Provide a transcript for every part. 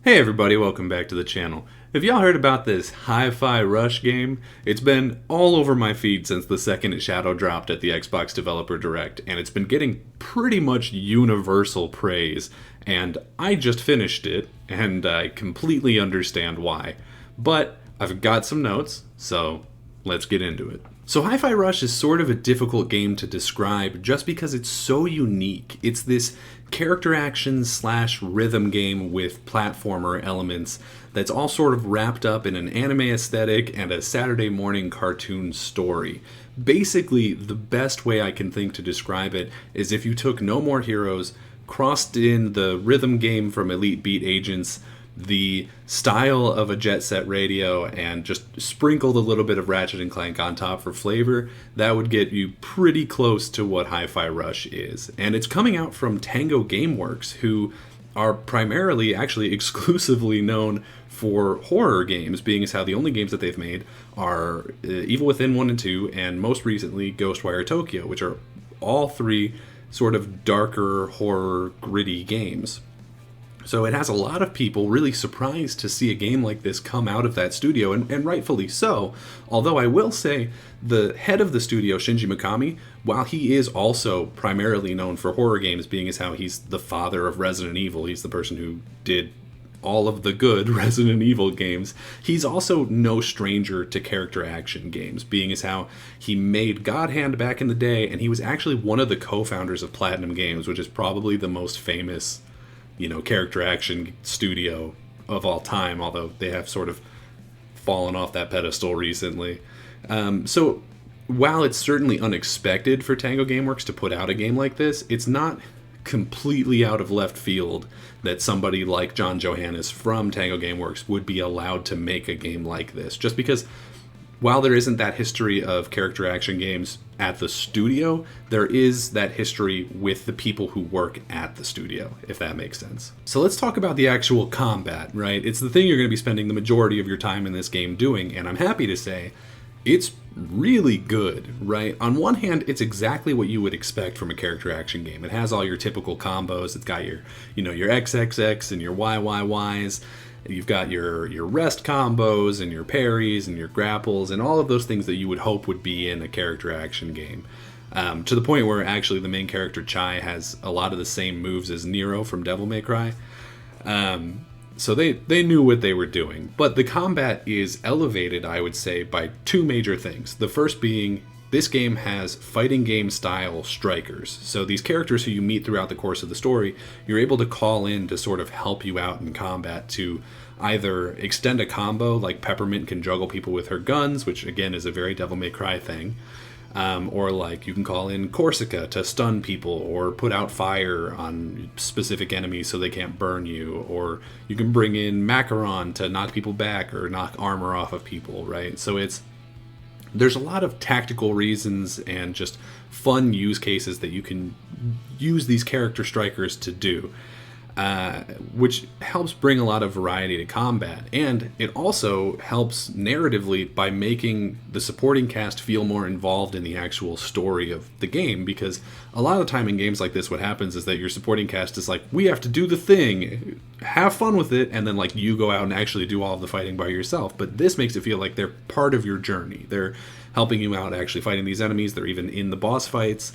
Hey everybody, welcome back to the channel. Have y'all heard about this Hi-Fi Rush game? It's been all over my feed since the second it shadow dropped at the Xbox Developer Direct, and it's been getting pretty much universal praise, and I just finished it, and I completely understand why. But I've got some notes, so let's get into it. So Hi-Fi Rush is sort of a difficult game to describe just because it's so unique. It's this character action slash rhythm game with platformer elements that's all sort of wrapped up in an anime aesthetic and a Saturday morning cartoon story. Basically, the best way I can think to describe it is if you took No More Heroes, crossed in the rhythm game from Elite Beat Agents, the style of a Jet Set Radio, and just sprinkled a little bit of Ratchet and Clank on top for flavor, that would get you pretty close to what Hi-Fi Rush is. And it's coming out from Tango Gameworks, who are primarily, actually exclusively known for horror games, being as how the only games that they've made are Evil Within 1 and 2, and most recently Ghostwire Tokyo, which are all three sort of darker, horror, gritty games. So it has a lot of people really surprised to see a game like this come out of that studio, and rightfully so. Although I will say, the head of the studio, Shinji Mikami, while he is also primarily known for horror games, being as how he's the father of Resident Evil, he's the person who did all of the good Resident Evil games, he's also no stranger to character action games, being as how he made God Hand back in the day, and he was actually one of the co-founders of Platinum Games, which is probably the most famous character action studio of all time, although they have sort of fallen off that pedestal recently. So while it's certainly unexpected for Tango Gameworks to put out a game like this, it's not completely out of left field that somebody like John Johannes from Tango Gameworks would be allowed to make a game like this, just because while there isn't that history of character action games at the studio, there is that history with the people who work at the studio, if that makes sense. So let's talk about the actual combat, right? It's the thing you're going to be spending the majority of your time in this game doing, and I'm happy to say it's really good, right? On one hand, it's exactly what you would expect from a character action game. It has all your typical combos. It's got your XXX and your YYYs. You've got your rest combos and your parries and your grapples and all of those things that you would hope would be in a character action game. To the point where actually the main character Chai has a lot of the same moves as Nero from Devil May Cry. So they knew what they were doing. But the combat is elevated, I would say, by two major things. The first being, this game has fighting game style strikers. So these characters who you meet throughout the course of the story, you're able to call in to sort of help you out in combat to either extend a combo, like Peppermint can juggle people with her guns, which again is a very Devil May Cry thing. Or like you can call in Corsica to stun people or put out fire on specific enemies so they can't burn you. Or you can bring in Macaron to knock people back or knock armor off of people, right? So there's a lot of tactical reasons and just fun use cases that you can use these character strikers to do, which helps bring a lot of variety to combat. And it also helps narratively by making the supporting cast feel more involved in the actual story of the game, because a lot of the time in games like this, what happens is that your supporting cast is like, we have to do the thing, have fun with it, and then like you go out and actually do all of the fighting by yourself. But this makes it feel like they're part of your journey. They're helping you out actually fighting these enemies. They're even in the boss fights.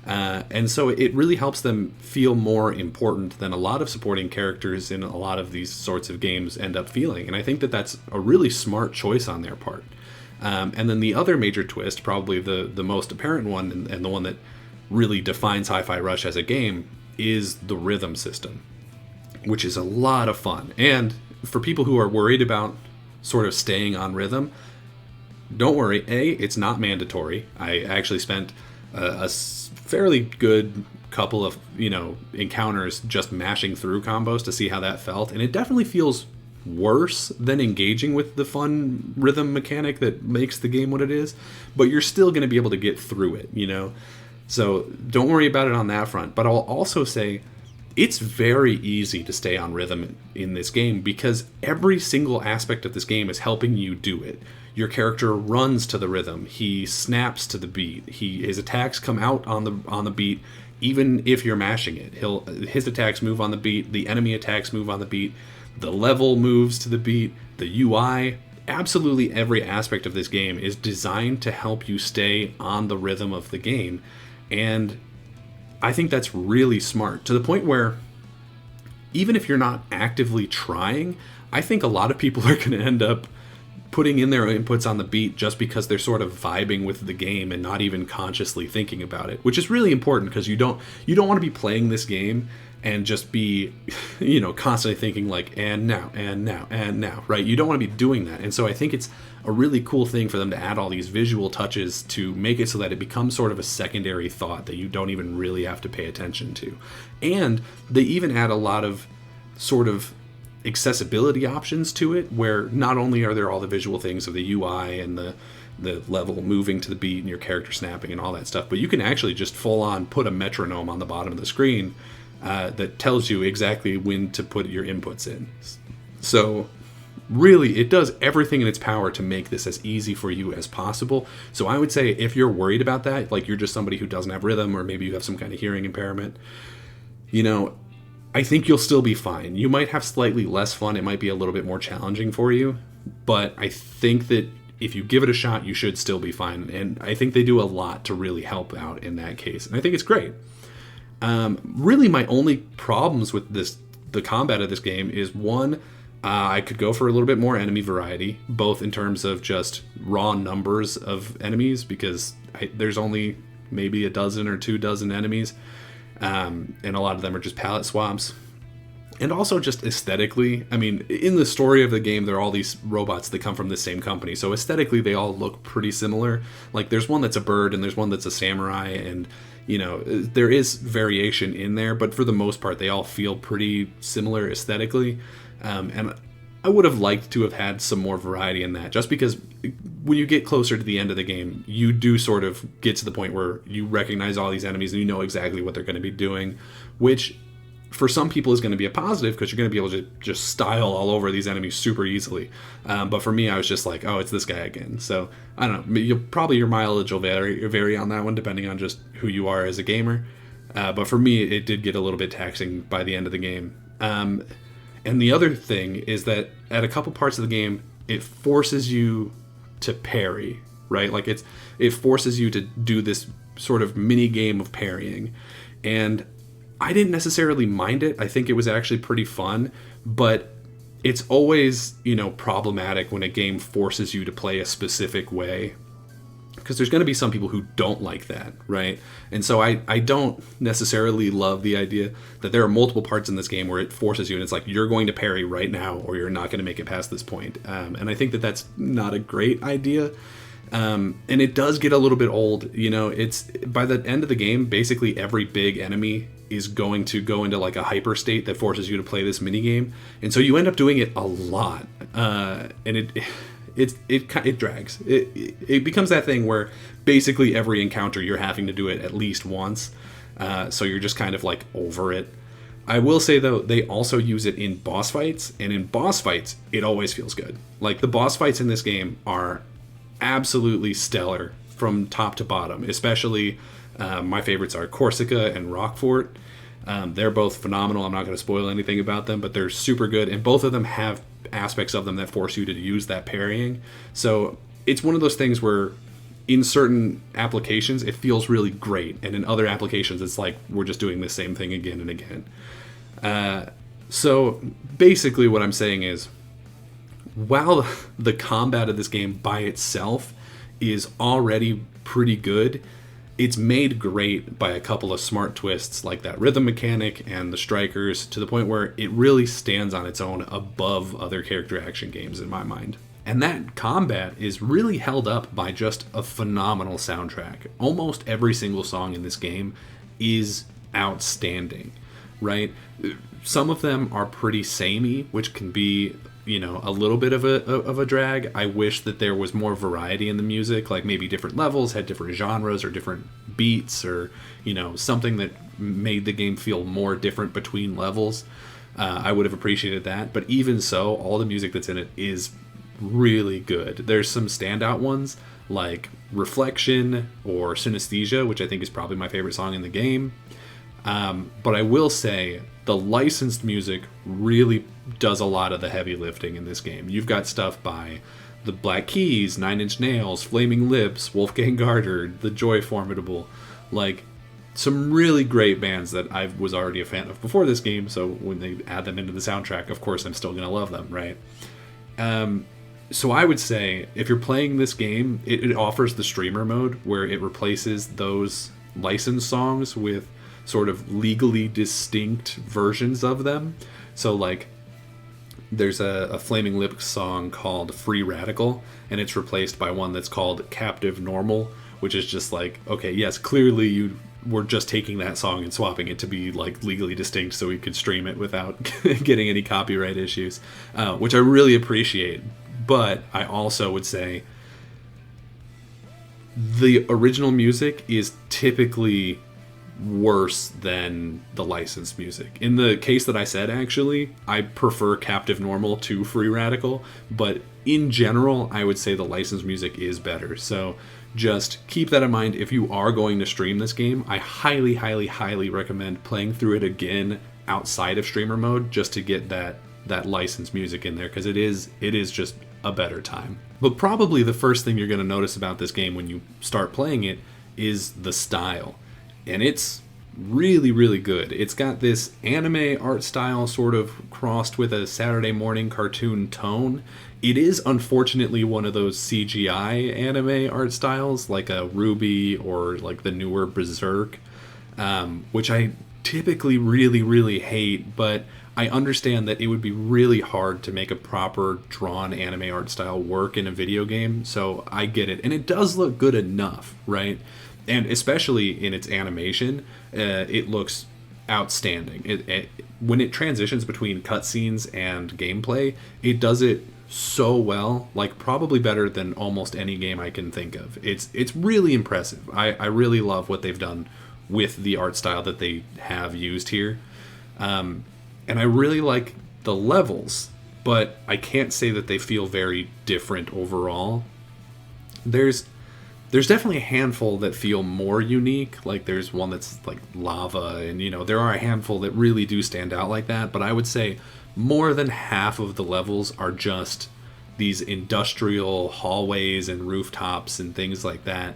And so it really helps them feel more important than a lot of supporting characters in a lot of these sorts of games end up feeling. And I think that that's a really smart choice on their part. And then the other major twist, probably the most apparent one and the one that really defines Hi-Fi Rush as a game, is the rhythm system, which is a lot of fun. And for people who are worried about sort of staying on rhythm, don't worry. It's not mandatory. I actually spent a fairly good couple of encounters just mashing through combos to see how that felt, and it definitely feels worse than engaging with the fun rhythm mechanic that makes the game what it is, but you're still going to be able to get through it, so don't worry about it on that front. But I'll also say it's very easy to stay on rhythm in this game because every single aspect of this game is helping you do it. Your character runs to the rhythm. He snaps to the beat. His attacks come out on the beat, even if you're mashing it. His attacks move on the beat. The enemy attacks move on the beat. The level moves to the beat, the UI, absolutely every aspect of this game is designed to help you stay on the rhythm of the game. And I think that's really smart, to the point where even if you're not actively trying, I think a lot of people are going to end up putting in their inputs on the beat just because they're sort of vibing with the game and not even consciously thinking about it, which is really important, because you don't want to be playing this game and just be, constantly thinking like, and now, and now, and now, right? You don't want to be doing that. And so I think it's a really cool thing for them to add all these visual touches to make it so that it becomes sort of a secondary thought that you don't even really have to pay attention to. And they even add a lot of sort of accessibility options to it, where not only are there all the visual things of the UI and the level moving to the beat and your character snapping and all that stuff, but you can actually just full on put a metronome on the bottom of the screen that tells you exactly when to put your inputs in. So really, it does everything in its power to make this as easy for you as possible. So I would say if you're worried about that, like you're just somebody who doesn't have rhythm, or maybe you have some kind of hearing impairment, I think you'll still be fine. You might have slightly less fun. It might be a little bit more challenging for you, but I think that if you give it a shot, you should still be fine. And I think they do a lot to really help out in that case. And I think it's great. Really, my only problems with the combat of this game is, one, I could go for a little bit more enemy variety, both in terms of just raw numbers of enemies, because there's only maybe a dozen or 24 enemies. And a lot of them are just palette swaps. And also just aesthetically, I mean, in the story of the game, there are all these robots that come from the same company. So aesthetically, they all look pretty similar. Like, there's one that's a bird and there's one that's a samurai, and, there is variation in there, but for the most part, they all feel pretty similar aesthetically. And I would have liked to have had some more variety in that, just because when you get closer to the end of the game, you do sort of get to the point where you recognize all these enemies and you know exactly what they're going to be doing, which for some people is going to be a positive, because you're going to be able to just style all over these enemies super easily. But for me, I was just like, oh, it's this guy again. So I don't know. Your mileage will vary on that one, depending on just who you are as a gamer. But for me, it did get a little bit taxing by the end of the game. And the other thing is that at a couple parts of the game, it forces you to parry, right? Like it forces you to do this sort of mini game of parrying. And I didn't necessarily mind it. I think it was actually pretty fun, but it's always, problematic when a game forces you to play a specific way, because there's going to be some people who don't like that, right? And so I don't necessarily love the idea that there are multiple parts in this game where it forces you, and it's like, you're going to parry right now or you're not going to make it past this point. And I think that that's not a great idea. And it does get a little bit old. It's by the end of the game, basically every big enemy is going to go into like a hyper state that forces you to play this mini game. And so you end up doing it a lot. And it drags. It becomes that thing where basically every encounter you're having to do it at least once. So you're just kind of like over it. I will say though, they also use it in boss fights, and in boss fights, it always feels good. Like the boss fights in this game are absolutely stellar from top to bottom. Especially my favorites are Corsica and Rockfort. They're both phenomenal. I'm not going to spoil anything about them, but they're super good, and both of them have aspects of them that force you to use that parrying. So it's one of those things where in certain applications it feels really great, and in other applications it's like we're just doing the same thing again and again. So basically what I'm saying is, while the combat of this game by itself is already pretty good, it's made great by a couple of smart twists, like that rhythm mechanic and the strikers, to the point where it really stands on its own above other character action games in my mind. And that combat is really held up by just a phenomenal soundtrack. Almost every single song in this game is outstanding, right? Some of them are pretty samey, which can be, a little bit of a drag. I wish that there was more variety in the music, like maybe different levels had different genres or different beats, or something that made the game feel more different between levels. I would have appreciated that, but even so, all the music that's in it is really good. There's some standout ones like Reflection or Synesthesia, which I think is probably my favorite song in the game. But I will say the licensed music really does a lot of the heavy lifting in this game. You've got stuff by the Black Keys, Nine Inch Nails, Flaming Lips, Wolfgang Garter, The Joy Formidable, like some really great bands that I was already a fan of before this game. So when they add them into the soundtrack, of course I'm still gonna love them, right? So I would say if you're playing this game, it offers the streamer mode where it replaces those licensed songs with sort of legally distinct versions of them. So like there's a Flaming Lips song called Free Radical, and it's replaced by one that's called Captive Normal, which is just like, okay, yes, clearly you were just taking that song and swapping it to be like legally distinct so we could stream it without getting any copyright issues, which I really appreciate. But I also would say the original music is typically worse than the licensed music. In the case that I said, actually, I prefer Captive Normal to Free Radical, but in general, I would say the licensed music is better. So just keep that in mind. If you are going to stream this game, I highly, highly, highly recommend playing through it again outside of streamer mode just to get that licensed music in there, because it is just a better time. But probably the first thing you're going to notice about this game when you start playing it is the style. And it's really, really good. It's got this anime art style sort of crossed with a Saturday morning cartoon tone. It is unfortunately one of those CGI anime art styles like a Ruby or like the newer Berserk, which I typically really, really hate, but I understand that it would be really hard to make a proper drawn anime art style work in a video game, so I get it. And it does look good enough, right? And especially in its animation, it looks outstanding. When it transitions between cutscenes and gameplay, it does it so well, like probably better than almost any game I can think of. It's really impressive. I really love what they've done with the art style that they have used here. And I really like the levels, but I can't say that they feel very different overall. There's definitely a handful that feel more unique. Like there's one that's like lava, and there are a handful that really do stand out like that. But I would say more than half of the levels are just these industrial hallways and rooftops and things like that.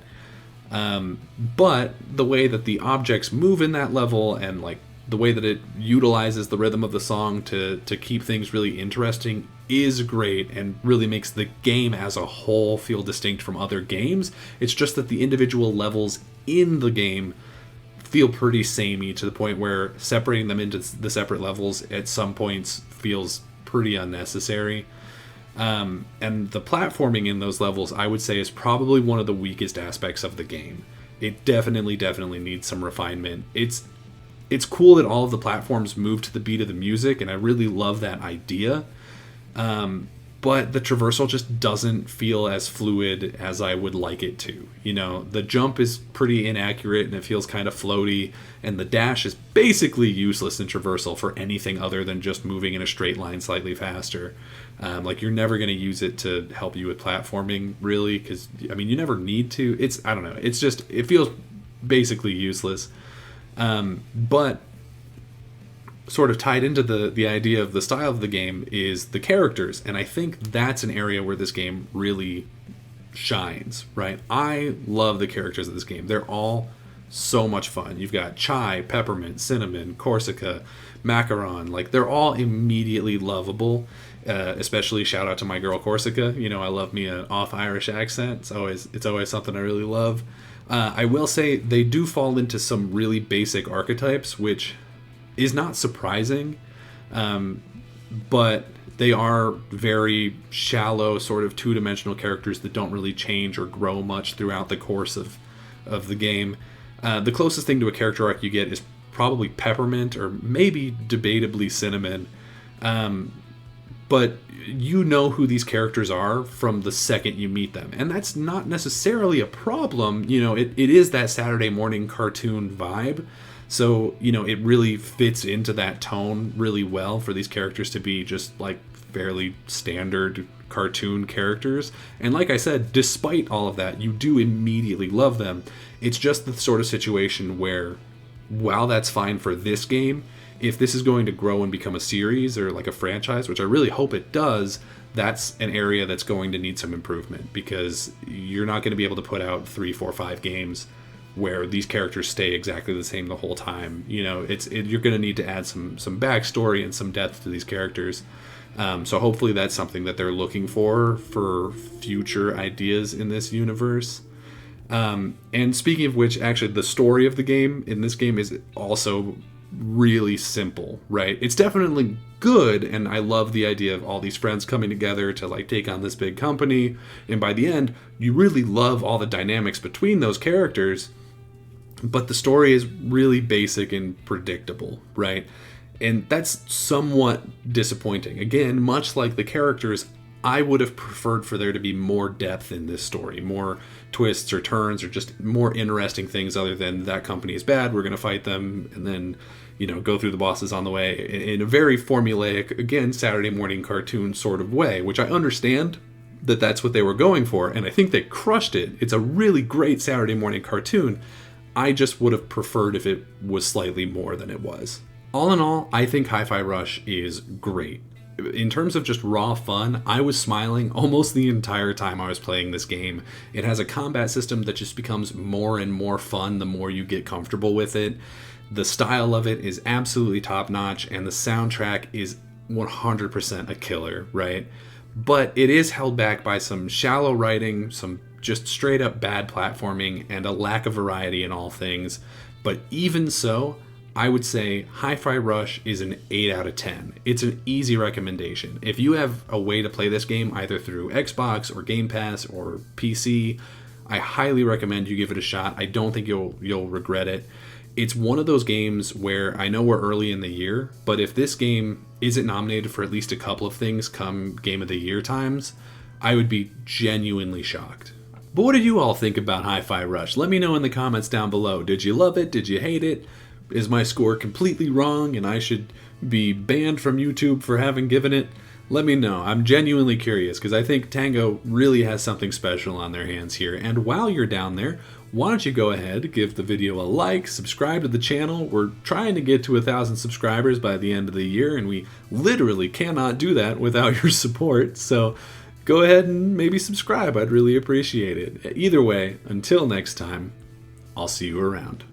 But the way that the objects move in that level and like the way that it utilizes the rhythm of the song to keep things really interesting is great and really makes the game as a whole feel distinct from other games. It's just that the individual levels in the game feel pretty samey to the point where separating them into the separate levels at some points feels pretty unnecessary. And the platforming in those levels, I would say, is probably one of the weakest aspects of the game. It definitely needs some refinement. It's cool that all of the platforms move to the beat of the music, and I really love that idea. But the traversal just doesn't feel as fluid as I would like it to. The jump is pretty inaccurate and it feels kind of floaty, and the dash is basically useless in traversal for anything other than just moving in a straight line slightly faster. Like you're never going to use it to help you with platforming, really, because you never need to. I don't know. It feels basically useless. But sort of tied into the idea of the style of the game is the characters, and I think that's an area where this game really shines, right? I love the characters of this game. They're all so much fun. You've got Chai, Peppermint, Cinnamon, Corsica, Macaron. Like, they're all immediately lovable, especially shout out to my girl Corsica. I love me an off Irish accent. It's always something I really love. I will say they do fall into some really basic archetypes, which is not surprising, but they are very shallow, sort of two-dimensional characters that don't really change or grow much throughout the course of the game. The closest thing to a character arc you get is probably Peppermint, or maybe debatably Cinnamon, but you know who these characters are from the second you meet them, and that's not necessarily a problem. It is that Saturday morning cartoon vibe. So, it really fits into that tone really well for these characters to be just like fairly standard cartoon characters. And like I said, despite all of that, you do immediately love them. It's just the sort of situation where while that's fine for this game, if this is going to grow and become a series or like a franchise, which I really hope it does, that's an area that's going to need some improvement, because you're not going to be able to put out 3, 4, 5 games where these characters stay exactly the same the whole time. You know, you're going to need to add some backstory and some depth to these characters. So hopefully that's something that they're looking for future ideas in this universe. And speaking of which, actually, the story of the game in this game is also really simple, right? It's definitely good, and I love the idea of all these friends coming together to like take on this big company, and by the end, you really love all the dynamics between those characters, but the story is really basic and predictable, right? And that's somewhat disappointing. Again, much like the characters, I would have preferred for there to be more depth in this story, more twists or turns, or just more interesting things other than that company is bad, we're going to fight them, and then, you know, go through the bosses on the way in a very formulaic, again, Saturday morning cartoon sort of way, which I understand that that's what they were going for, and I think they crushed it. It's a really great Saturday morning cartoon. I just would have preferred if it was slightly more than it was. All in all, I think Hi-Fi Rush is great. In terms of just raw fun, I was smiling almost the entire time I was playing this game. It has a combat system that just becomes more and more fun the more you get comfortable with it. The style of it is absolutely top-notch, and the soundtrack is 100% a killer, right? But it is held back by some shallow writing, some just straight-up bad platforming, and a lack of variety in all things. But even so, I would say Hi-Fi Rush is an 8 out of 10. It's an easy recommendation. If you have a way to play this game either through Xbox or Gamepass or PC, I highly recommend you give it a shot. I don't think you'll regret it. It's one of those games where I know we're early in the year, but if this game isn't nominated for at least a couple of things come Game of the Year times, I would be genuinely shocked. But what did you all think about Hi-Fi Rush? Let me know in the comments down below. Did you love it? Did you hate it? Is my score completely wrong and I should be banned from YouTube for having given it? Let me know. I'm genuinely curious, because I think Tango really has something special on their hands here. And while you're down there, why don't you go ahead, give the video a like, subscribe to the channel. We're trying to get to 1,000 subscribers by the end of the year, and we literally cannot do that without your support. So go ahead and maybe subscribe. I'd really appreciate it. Either way, until next time, I'll see you around.